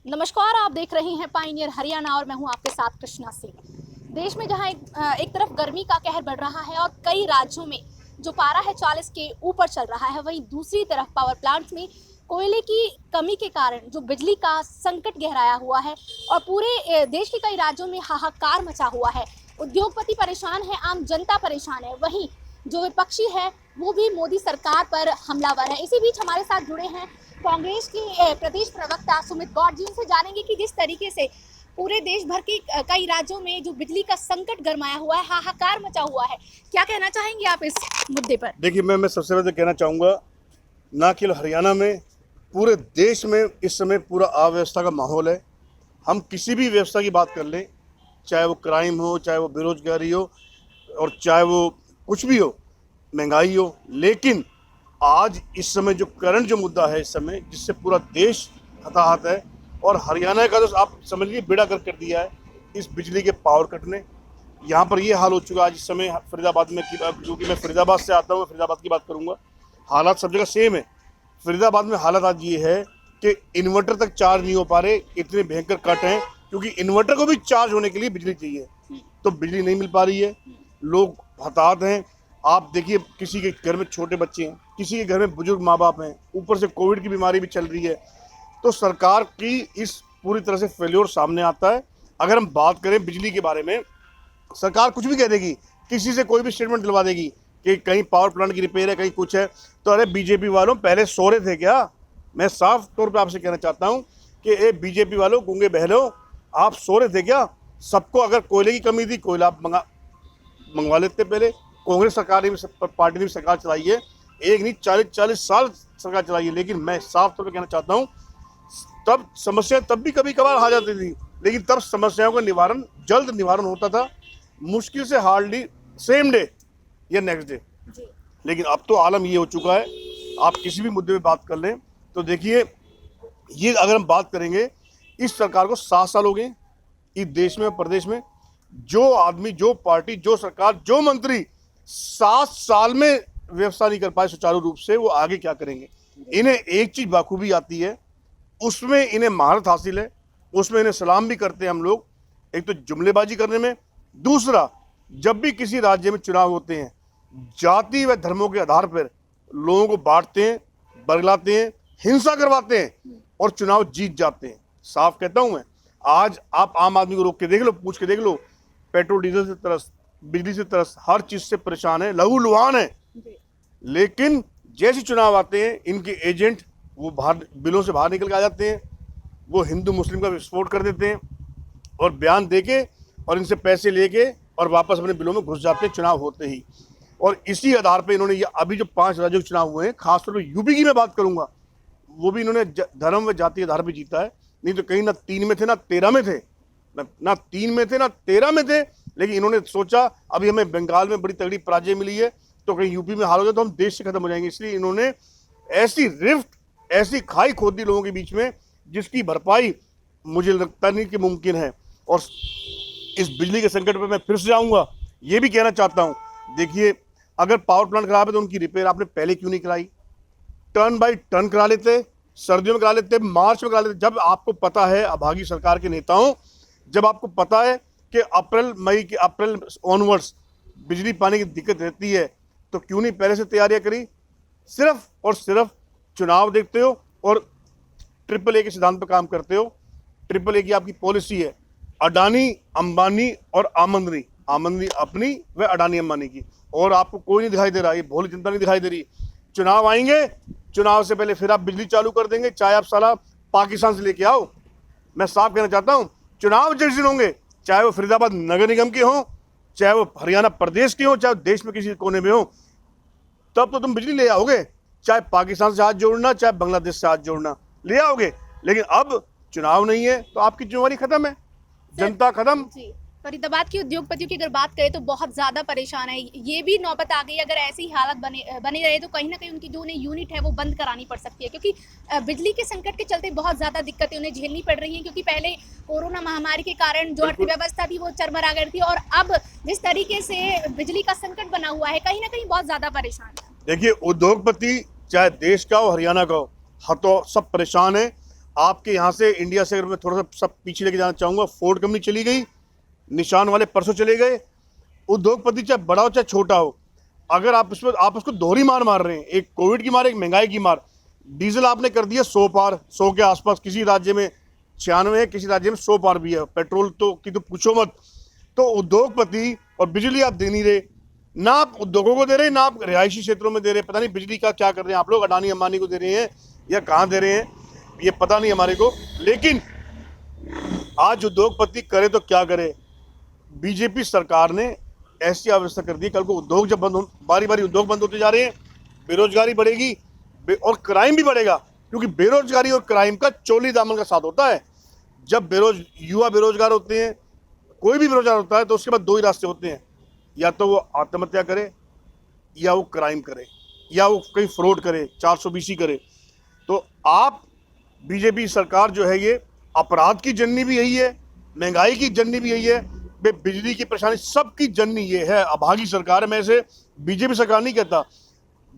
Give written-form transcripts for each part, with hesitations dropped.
नमस्कार, आप देख रहे हैं पायनियर हरियाणा और मैं हूं आपके साथ कृष्णा सिंह। देश में जहां एक तरफ गर्मी का कहर बढ़ रहा है और कई राज्यों में जो पारा है 40 के ऊपर चल रहा है, वहीं दूसरी तरफ पावर प्लांट्स में कोयले की कमी के कारण जो बिजली का संकट गहराया हुआ है और पूरे देश के कई राज्यों में हाहाकार मचा हुआ है। उद्योगपति परेशान है, आम जनता परेशान है, वहीं जो विपक्षी है वो भी मोदी सरकार पर हमलावर है। इसी बीच हमारे साथ जुड़े हैं कांग्रेस के प्रदेश प्रवक्ता सुमित गौड़ जी। उनसे जानेंगे कि जिस तरीके से पूरे देश भर के कई राज्यों में जो बिजली का संकट गरमाया हुआ है, हाहाकार मचा हुआ है, क्या कहना चाहेंगे आप इस मुद्दे पर? देखिए, मैं सबसे पहले कहना चाहूँगा, ना केवल हरियाणा में, पूरे देश में इस समय पूरा अव्यवस्था का माहौल है। हम किसी भी व्यवस्था की बात कर लें, चाहे वो क्राइम हो, चाहे वो बेरोजगारी हो और चाहे वो कुछ भी हो, महंगाई हो, लेकिन आज इस समय जो करंट जो मुद्दा है इस समय, जिससे पूरा देश हताहत है, और हरियाणा का तो आप समझ लीजिए बेड़ा गर्क कर दिया है इस बिजली के पावर कट ने। यहाँ पर ये हाल हो चुका है आज इस समय फरीदाबाद में, क्योंकि मैं फरीदाबाद से आता हूँ, फरीदाबाद की बात करूँगा। हालात सब जगह सेम है। फरीदाबाद में हालत आज ये है कि इन्वर्टर तक चार्ज नहीं हो पा रहे, इतने भयंकर कट हैं, क्योंकि इन्वर्टर को भी चार्ज होने के लिए बिजली चाहिए, तो बिजली नहीं मिल पा रही है। लोग हताहत हैं। आप देखिए, किसी के घर में छोटे बच्चे हैं, किसी के घर में बुजुर्ग माँ बाप हैं, ऊपर से कोविड की बीमारी भी चल रही है, तो सरकार की इस पूरी तरह से फेल्योर सामने आता है। अगर हम बात करें बिजली के बारे में, सरकार कुछ भी कह देगी, किसी से कोई भी स्टेटमेंट दिलवा देगी कि कहीं पावर प्लांट की रिपेयर है, कहीं कुछ है, तो अरे बीजेपी वालों पहले सो रहे थे क्या? मैं साफ तौर पे आपसे कहना चाहता हूं कि ए बीजेपी वालों, गूंगे बहलों, आप सो रहे थे क्या? सबको अगर कोयले की कमी थी, कोयला आप मंगवा लेते पहले। कांग्रेस सरकार ने भी, पार्टी ने भी सरकार चलाई है, एक नहीं 40 साल सरकार चलाई है, लेकिन मैं साफ तौर पर कहना चाहता हूँ, तब समस्या तब भी कभी कभार आ जाती थी, लेकिन तब समस्याओं का निवारण, जल्द निवारण होता था, मुश्किल से हार्डली सेम डे या नेक्स्ट डे। लेकिन अब तो आलम ये हो चुका है, आप किसी भी मुद्दे पे बात कर लें तो देखिए, ये अगर हम बात करेंगे, इस सरकार को 7 साल हो गए इस देश में और प्रदेश में। जो आदमी, जो पार्टी, जो सरकार, जो मंत्री 7 साल में व्यवस्था नहीं कर पाए सुचारू रूप से, वो आगे क्या करेंगे? इन्हें एक चीज बाखूबी आती है, उसमें इन्हें महारत हासिल है, उसमें इन्हें सलाम भी करते हैं हम लोग। एक तो जुमलेबाजी करने में, दूसरा जब भी किसी राज्य में चुनाव होते हैं, जाति व धर्मों के आधार पर लोगों को बांटते हैं, बरगलाते हैं, हिंसा करवाते हैं और चुनाव जीत जाते हैं। साफ कहता हूं मैं, आज आप आम आदमी को रोक के देख लो, पूछ के देख लो, पेट्रोल डीजल से तरस, बिजली से तरस, हर चीज से परेशान है, लहूलुहान है। लेकिन जैसे चुनाव आते हैं, इनके एजेंट वो बाहर, बिलों से बाहर निकल के आ जाते हैं, वो हिंदू मुस्लिम का विस्फोट कर देते हैं और बयान देके और इनसे पैसे लेके और वापस अपने बिलों में घुस जाते हैं चुनाव होते ही। और इसी आधार पे इन्होंने ये अभी जो 5 राज्यों के चुनाव हुए हैं, खासतौर पर यूपी की मैं बात करूंगा, वो भी इन्होंने धर्म व जाति आधार पर जीता है। नहीं तो कहीं ना 3 में थे ना 13 में थे, ना 3 में थे ना 13 में थे, लेकिन इन्होंने सोचा अभी हमें बंगाल में बड़ी तगड़ी पराजय मिली है, तो कहीं यूपी में हार हो गया तो हम देश से खत्म हो जाएंगे, इसलिए इन्होंने ऐसी रिफ्ट, ऐसी खाई खोद दी लोगों के बीच में, जिसकी भरपाई मुझे लगता नहीं कि मुमकिन है। और इस बिजली के संकट पर मैं फिर से आऊँगा, ये भी कहना चाहता हूँ, देखिए, अगर पावर प्लांट खराब है तो उनकी रिपेयर आपने पहले क्यों नहीं कराई? टर्न बाई टर्न करा लेते, सर्दियों में करा लेते, मार्च में करा लेते। जब आपको पता है, अभागी सरकार के नेताओं, जब आपको पता है कि अप्रैल ऑनवर्ड्स बिजली पाने की दिक्कत रहती है, तो क्यों नहीं पहले से तैयारियां करी? सिर्फ और सिर्फ चुनाव देखते हो और AAA के सिद्धांत पर काम करते हो। AAA की आपकी पॉलिसी है अडानी, अंबानी और आमदनी, आमदनी अपनी व अडानी अंबानी की, और आपको कोई नहीं दिखाई दे रहा, ये भोली जनता नहीं दिखाई दे रही। चुनाव आएंगे, चुनाव से पहले फिर आप बिजली चालू कर देंगे, चाहे आप साला पाकिस्तान से लेके आओ। मैं साफ कहना चाहता हूँ, चुनाव जिस दिन होंगे, चाहे वो फरीदाबाद नगर निगम के हों, चाहे वो हरियाणा प्रदेश के हों, चाहे देश में किसी कोने में हो, तब तो तुम बिजली ले आओगे, चाहे पाकिस्तान से हाथ जोड़ना, चाहे बांग्लादेश से हाथ जोड़ना, ले आओगे। लेकिन अब चुनाव नहीं है तो आपकी जिम्मेवारी खत्म है, जनता खत्म। फरीदाबाद के उद्योगपतियों की अगर बात करें तो बहुत ज्यादा परेशान है। ये भी नौबत आ गई, अगर ऐसी हालत बने रहे तो कहीं ना कहीं उनकी जो उन्हें यूनिट है वो बंद करानी पड़ सकती है, क्योंकि बिजली के संकट के चलते बहुत ज्यादा दिक्कतें उन्हें झेलनी पड़ रही हैं। क्योंकि पहले कोरोना महामारी के कारण जो अर्थव्यवस्था थी वो चरमरा गई थी, और अब जिस तरीके से बिजली का संकट बना हुआ है, कहीं ना कहीं बहुत ज्यादा परेशान है। देखिए, उद्योगपति चाहे देश का हो, हरियाणा का हो, सब परेशान है। आपके यहाँ से इंडिया से अगर मैं थोड़ा सा सब पीछे लेके जाना चाहूँगा, फोर्ड कंपनी चली गई, निशान वाले परसों चले गए। उद्योगपति चाहे बड़ा हो चाहे छोटा हो, अगर आप उसको दोहरी मार मार रहे हैं, एक कोविड की मार, एक महंगाई की मार। डीजल आपने कर दिया 100 पार, 100 के आसपास, किसी राज्य में 96 है, किसी राज्य में 100 पार भी है। पेट्रोल तो की तो पूछो मत। तो उद्योगपति, और बिजली आप दे नहीं रहे, ना आप उद्योगों को दे रहे हैं, ना आप रिहायशी क्षेत्रों में दे रहे हैं। पता नहीं बिजली का क्या कर रहे हैं आप लोग, अडानी अंबानी को दे रहे हैं या कहाँ दे रहे हैं, ये पता नहीं हमारे को। लेकिन आज उद्योगपति करे तो क्या करे, बीजेपी सरकार ने ऐसी अवस्था कर दी, कल को उद्योग जब बंद हो, बारी बारी उद्योग बंद होते जा रहे हैं, बेरोजगारी बढ़ेगी और क्राइम भी बढ़ेगा, क्योंकि बेरोजगारी और क्राइम का चोली दामन का साथ होता है। जब युवा बेरोजगार होते हैं, कोई भी बेरोजगार होता है, तो उसके बाद दो ही रास्ते होते हैं, या तो वो आत्महत्या करे, या वो क्राइम करे, या वो कहीं फ्रॉड करे, 420 करे। तो आप बीजेपी सरकार जो है, ये अपराध की जननी भी यही है, महंगाई की जननी भी यही है, बिजली की परेशानी, सबकी जननी ये है। अभागी सरकार है। मैं इसे बीजेपी सरकार नहीं कहता।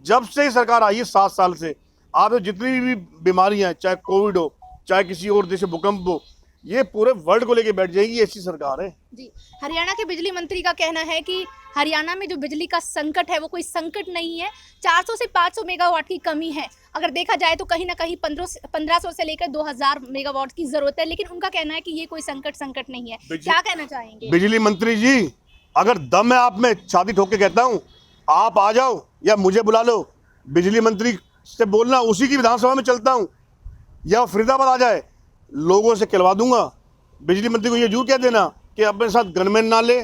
जब से सरकार आई है 7 साल से, आप जितनी भी बीमारियां हैं, चाहे कोविड हो, चाहे किसी और देश में भूकंप हो, ये पूरे वर्ल्ड को लेके बैठ जाएगी, ऐसी सरकार है जी। हरियाणा के बिजली मंत्री का कहना है कि हरियाणा में जो बिजली का संकट है वो कोई संकट नहीं है। 400 से 500 मेगावाट की कमी है। अगर देखा जाए तो कहीं ना कहीं 1500 से लेकर 2000 मेगावाट की जरूरत है, लेकिन उनका कहना है कि ये कोई संकट नहीं है। क्या कहना चाहेंगे बिजली मंत्री जी? अगर दम है आप में, छाती ठोक के कहता हूँ, आप आ जाओ या मुझे बुला लो, बिजली मंत्री से बोलना, उसी की विधानसभा में चलता हूँ, या फरीदाबाद आ जाए, लोगों से कहलवा दूंगा। बिजली मंत्री को ये जरूर कह देना कि अपने साथ गनमैन ना ले,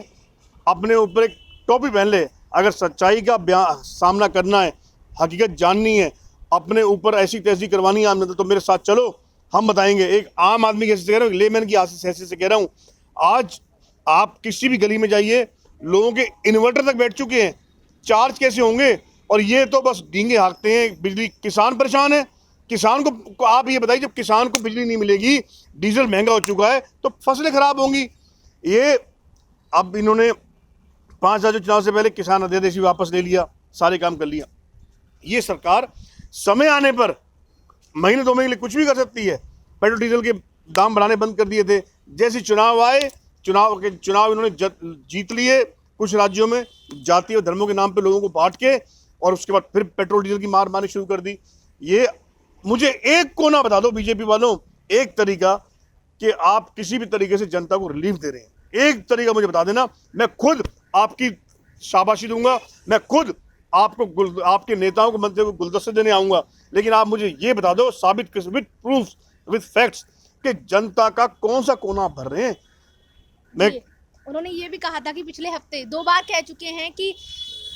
अपने ऊपर एक टोपी पहन ले। अगर सच्चाई का सामना करना है, हकीकत जाननी है, अपने ऊपर ऐसी तैसी करवानी है, तो मेरे साथ चलो, हम बताएंगे। एक आम आदमी की हैसियत से कह रहा हूँ, लेमैन की हैसियत से कह रहा हूँ। आज आप किसी भी गली में जाइए, लोगों के इन्वर्टर तक बैठ चुके हैं, चार्ज कैसे होंगे? और ये तो बस डींगे हाँकते हैं। बिजली, किसान परेशान है। किसान को आप ये बताइए, जब किसान को बिजली नहीं मिलेगी, डीजल महंगा हो चुका है, तो फसलें खराब होंगी। ये अब इन्होंने 5 चुनाव से पहले किसान अध्यादेश भी वापस ले लिया, सारे काम कर लिया। ये सरकार समय आने पर महीने 2 महीने के लिए कुछ भी कर सकती है। पेट्रोल डीजल के दाम बढ़ाने बंद कर दिए थे। जैसे चुनाव आए, चुनाव इन्होंने जीत लिए कुछ राज्यों में, जाति और धर्मों के नाम पे लोगों को बांट के, और उसके बाद फिर पेट्रोल डीजल की मार मारनी शुरू कर दी। ये मुझे एक कोना बता दो बीजेपी वालों, एक तरीका कि आप किसी भी तरीके से जनता को रिलीफ दे रहे हैं, एक तरीका मुझे बता देना। मैं खुद आपकी शाबाशी दूंगा, मैं खुद आपको, आपके नेताओं को, मंत्रियों को गुलदस्ते देने आऊंगा। लेकिन आप मुझे ये बता दो, साबित विद प्रूफ, विद फैक्ट्स, कि जनता का कौन सा कोना आप भर रहे हैं। मैं उन्होंने ये भी कहा था कि पिछले हफ्ते 2 बार कह चुके हैं कि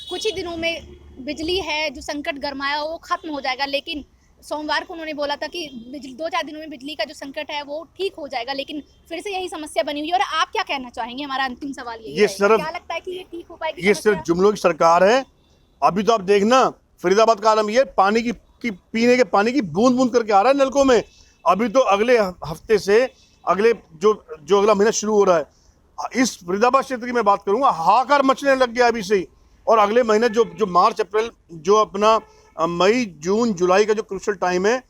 कुछ ही दिनों में बिजली है जो संकट गरमाया वो खत्म हो जाएगा, लेकिन सोमवार को उन्होंने बोला था कि 2-4 दिनों में बिजली का जो संकट है वो ठीक हो जाएगा, लेकिन फिर से यही समस्या बनी हुई है। और आप क्या कहना चाहेंगे? हमारा अंतिम सवाल ये है, क्या लगता है कि ये ठीक हो पाएगी? ये सिर्फ जुमलों की सरकार है। अभी तो आप देखना, फरीदाबाद का आलम ये पानी की पीने के पानी की बूंद बूंद करके आ रहा है नलकों में। अभी तो अगले हफ्ते से अगले जो अगला महीना शुरू हो रहा है, इस फरीदाबाद क्षेत्र की मैं बात करूंगा, हाहाकार मचने लग गया अभी से ही। और अगले महीने जो मार्च अप्रैल, जो अपना मई जून जुलाई का जो क्रूशियल टाइम है,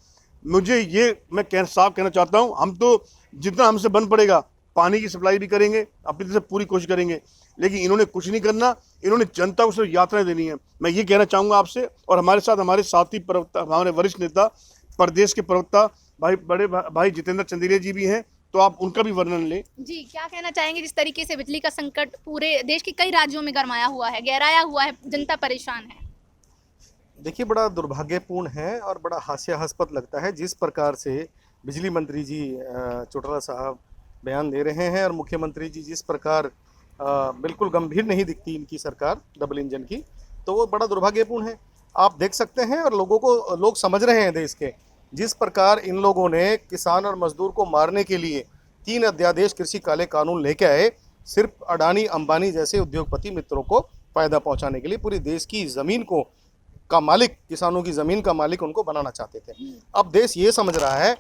मुझे ये मैं साफ कहना चाहता हूँ, हम तो जितना हमसे बन पड़ेगा पानी की सप्लाई भी करेंगे, अपनी तरफ से पूरी कोशिश करेंगे। लेकिन इन्होंने कुछ नहीं करना, इन्होंने जनता को सिर्फ यात्राएं देनी है। मैं ये कहना चाहूँगा आपसे, और हमारे साथ हमारे साथी प्रवक्ता, हमारे वरिष्ठ नेता, प्रदेश के प्रवक्ता बड़े भाई जितेंद्र चंदेलिया जी भी हैं, तो आप उनका भी वर्णन लें। जी, क्या कहना चाहेंगे? जिस तरीके से बिजली का संकट पूरे देश के कई राज्यों में गरमाया हुआ है, गहराया हुआ है, जनता परेशान है। देखिए, बड़ा दुर्भाग्यपूर्ण है और बड़ा हास्यास्पद लगता है जिस प्रकार से बिजली मंत्री जी चौटाला साहब बयान दे रहे हैं, और मुख्यमंत्री जी जिस प्रकार बिल्कुल गंभीर नहीं दिखती इनकी सरकार डबल इंजन की, तो वो बड़ा दुर्भाग्यपूर्ण है। आप देख सकते हैं, और लोग समझ रहे हैं देश के, जिस प्रकार इन लोगों ने किसान और मजदूर को मारने के लिए 3 अध्यादेश कृषि काले कानून लेके आए, सिर्फ अडानी अंबानी जैसे उद्योगपति मित्रों को फायदा पहुंचाने के लिए। पूरी देश की ज़मीन का मालिक, किसानों की ज़मीन का मालिक उनको बनाना चाहते थे। अब देश ये समझ रहा है,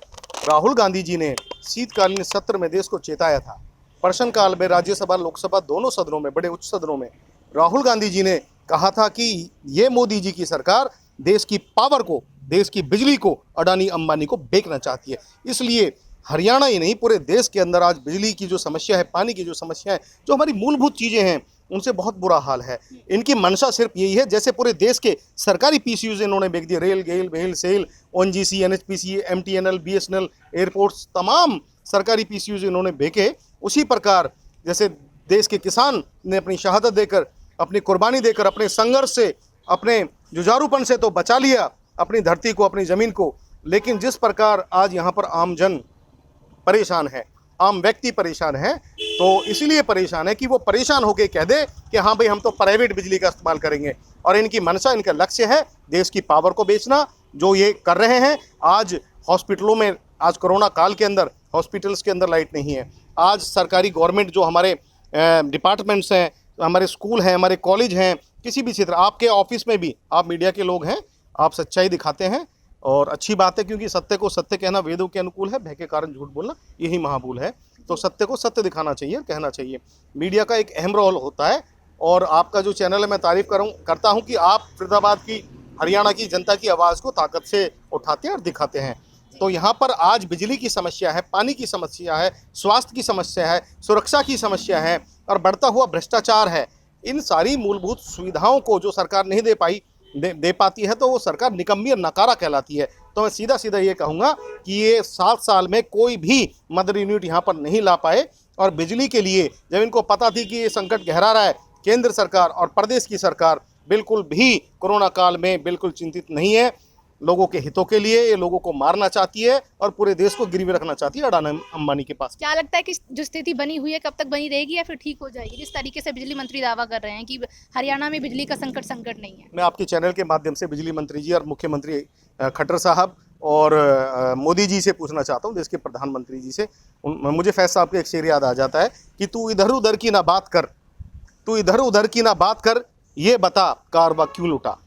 राहुल गांधी जी ने शीतकालीन सत्र में देश को चेताया था। प्रश्नकाल में राज्यसभा लोकसभा दोनों सदनों में, बड़े उच्च सदनों में राहुल गांधी जी ने कहा था कि ये मोदी जी की सरकार देश की पावर को देश की बिजली को अडानी अंबानी को बेचना चाहती है। इसलिए हरियाणा ही नहीं, पूरे देश के अंदर आज बिजली की जो समस्या है, पानी की जो समस्या है, जो हमारी मूलभूत चीज़ें हैं, उनसे बहुत बुरा हाल है। इनकी मंशा सिर्फ यही है, जैसे पूरे देश के सरकारी पीसीयूज इन्होंने बेच दिए, रेल, गेल, वेल, SAIL, ONGC, NHPC, MTNL, BSNL, airports, तमाम सरकारी पीसीयूज इन्होंने बेचे। उसी प्रकार जैसे देश के किसान ने अपनी शहादत देकर, अपनी कुर्बानी देकर, अपने संघर्ष से, अपने जुझारूपन से तो बचा लिया अपनी धरती को, अपनी ज़मीन को, लेकिन जिस प्रकार आज यहाँ पर आम जन परेशान है, आम व्यक्ति परेशान है, तो इसलिए परेशान है कि वो परेशान होकर कह दे कि हाँ भाई हम तो प्राइवेट बिजली का इस्तेमाल करेंगे। और इनकी मंशा, इनका लक्ष्य है देश की पावर को बेचना, जो ये कर रहे हैं। आज हॉस्पिटलों में, आज कोरोना काल के अंदर हॉस्पिटल्स के अंदर लाइट नहीं है। आज सरकारी गवर्नमेंट जो हमारे डिपार्टमेंट्स हैं, हमारे स्कूल हैं, हमारे कॉलेज हैं, किसी भी क्षेत्र, आपके ऑफिस में भी, आप मीडिया के लोग हैं, आप सच्चाई दिखाते हैं और अच्छी बात है, क्योंकि सत्य को सत्य कहना वेदों के अनुकूल है, भय के कारण झूठ बोलना यही महाभूल है। तो सत्य को सत्य दिखाना चाहिए, कहना चाहिए। मीडिया का एक अहम रोल होता है और आपका जो चैनल है, मैं तारीफ करता हूँ कि आप फरीदाबाद की, हरियाणा की जनता की आवाज़ को ताकत से उठाते हैं और दिखाते हैं। तो यहाँ पर आज बिजली की समस्या है, पानी की समस्या है, स्वास्थ्य की समस्या है, सुरक्षा की समस्या है और बढ़ता हुआ भ्रष्टाचार है। इन सारी मूलभूत सुविधाओं को जो सरकार नहीं दे पाती है, तो वो सरकार निकम्मी और नकारा कहलाती है। तो मैं सीधा सीधा ये कहूँगा कि ये 7 साल में कोई भी मदर यूनिट यहाँ पर नहीं ला पाए। और बिजली के लिए जब इनको पता थी कि ये संकट गहरा रहा है, केंद्र सरकार और प्रदेश की सरकार बिल्कुल भी कोरोना काल में बिल्कुल चिंतित नहीं है। लोगों के हितों के लिए ये लोगों को मारना चाहती है और पूरे देश को गिरवी रखना चाहती है अडानी अंबानी के पास। क्या लगता है कि जो स्थिति बनी हुई है कब तक बनी रहेगी या फिर ठीक हो जाएगी? जिस तरीके से बिजली मंत्री दावा कर रहे हैं कि हरियाणा में बिजली का संकट नहीं है। मैं आपके चैनल के माध्यम से बिजली मंत्री जी और मुख्यमंत्री खट्टर साहब और मोदी जी से पूछना चाहता हूँ, देश के प्रधानमंत्री जी से। मुझे फैज साहब का एक शेर याद आ जाता है कि तू इधर उधर की ना बात कर, तू इधर उधर की ना बात कर, ये बता कारवा क्यों लुटा।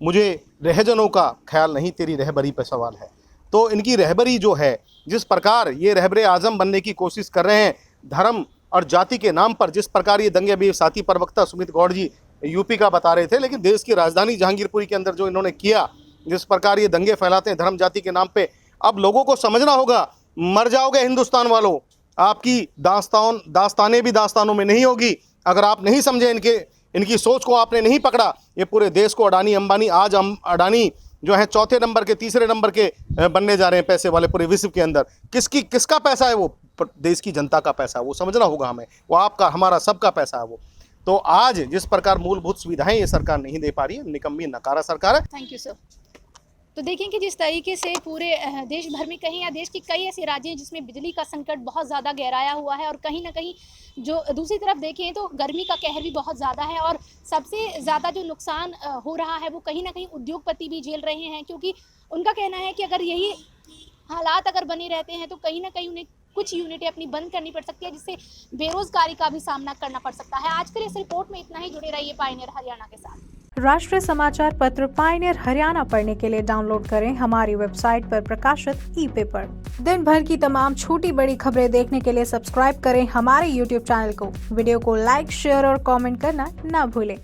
मुझे रहजनों का ख्याल नहीं, तेरी रहबरी पर सवाल है। तो इनकी रहबरी जो है, जिस प्रकार ये रहबरे आजम बनने की कोशिश कर रहे हैं, धर्म और जाति के नाम पर, जिस प्रकार ये दंगे भी साथी प्रवक्ता सुमित गौड़ जी यूपी का बता रहे थे, लेकिन देश की राजधानी जहांगीरपुरी के अंदर जो इन्होंने किया, जिस प्रकार ये दंगे फैलाते हैं धर्म जाति के नाम पे, अब लोगों को समझना होगा। मर जाओगे हिंदुस्तान वालों, आपकी दास्तानें भी दास्तानों में नहीं होगी अगर आप नहीं समझे, इनकी सोच को आपने नहीं पकड़ा। ये पूरे देश को अडानी अंबानी, आज अडानी जो है 4थे नंबर के, 3रे नंबर के बनने जा रहे हैं पैसे वाले पूरे विश्व के अंदर। किसका पैसा है वो? देश की जनता का पैसा है, वो समझना होगा हमें। वो आपका, हमारा, सबका पैसा है वो। तो आज जिस प्रकार मूलभूत सुविधाएं ये सरकार नहीं दे पा रही है, निकम्मी नकारा सरकार है। Thank you sir. तो देखें कि जिस तरीके से पूरे देश भर में, कहीं या देश के कई ऐसे राज्य हैं जिसमें बिजली का संकट बहुत ज़्यादा गहराया हुआ है, और कहीं ना कहीं जो दूसरी तरफ देखें तो गर्मी का कहर भी बहुत ज़्यादा है, और सबसे ज़्यादा जो नुकसान हो रहा है वो कहीं ना कहीं उद्योगपति भी झेल रहे हैं, क्योंकि उनका कहना है कि अगर यही हालात अगर बने रहते हैं तो कहीं ना कहीं उन्हें कुछ यूनिटें अपनी बंद करनी पड़ सकती है, जिससे बेरोजगारी का भी सामना करना पड़ सकता है। आज के लिए इस रिपोर्ट में इतना ही। जुड़े रहिए पायनियर हरियाणा के साथ। राष्ट्रीय समाचार पत्र पायनियर हरियाणा पढ़ने के लिए डाउनलोड करें हमारी वेबसाइट पर प्रकाशित ई-पेपर। दिन भर की तमाम छोटी बड़ी खबरें देखने के लिए सब्सक्राइब करें हमारे YouTube चैनल को। वीडियो को लाइक, शेयर और कमेंट करना न भूलें।